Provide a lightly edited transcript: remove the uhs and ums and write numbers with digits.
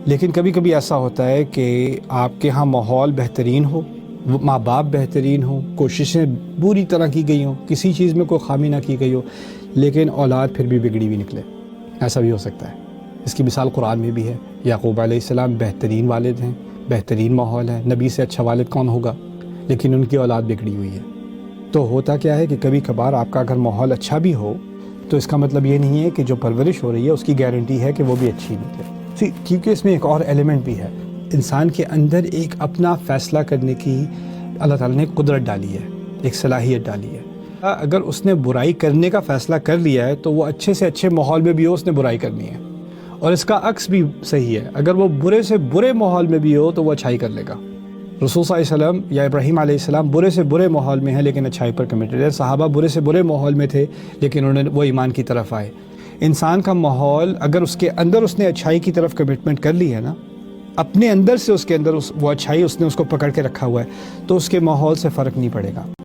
لیکن کبھی کبھی ایسا ہوتا ہے کہ آپ کے ہاں ماحول بہترین ہو، ماں باپ بہترین ہوں، کوششیں پوری طرح کی گئی ہوں، کسی چیز میں کوئی خامی نہ کی گئی ہو، لیکن اولاد پھر بھی بگڑی ہوئی نکلے. ایسا بھی ہو سکتا ہے. اس کی مثال قرآن میں بھی ہے. یعقوب علیہ السلام بہترین والد ہیں، بہترین ماحول ہے، نبی سے اچھا والد کون ہوگا، لیکن ان کی اولاد بگڑی ہوئی ہے. تو ہوتا کیا ہے کہ کبھی کبھار آپ کا اگر ماحول اچھا بھی ہو تو اس کا مطلب یہ نہیں ہے کہ جو پرورش ہو رہی ہے اس کی گارنٹی ہے کہ وہ بھی اچھی نکلے. کیونکہ اس میں ایک اور ایلیمنٹ بھی ہے. انسان کے اندر ایک اپنا فیصلہ کرنے کی اللہ تعالیٰ نے قدرت ڈالی ہے، ایک صلاحیت ڈالی ہے. اگر اس نے برائی کرنے کا فیصلہ کر لیا ہے تو وہ اچھے سے اچھے ماحول میں بھی ہو اس نے برائی کرنی ہے، اور اس کا عکس بھی صحیح ہے. اگر وہ برے سے برے ماحول میں بھی ہو تو وہ اچھائی کر لے گا. رسول صلی اللہ علیہ وسلم یا ابراہیم علیہ السلام برے سے برے ماحول میں ہیں لیکن اچھائی پر کمیٹڈ ہے. صحابہ برے سے برے ماحول میں تھے لیکن وہ ایمان کی طرف آئے. انسان کا ماحول اگر اس کے اندر اس نے اچھائی کی طرف کمٹمنٹ کر لی ہے نا، اپنے اندر سے اس کے اندر وہ اچھائی اس نے اس کو پکڑ کے رکھا ہوا ہے، تو اس کے ماحول سے فرق نہیں پڑے گا.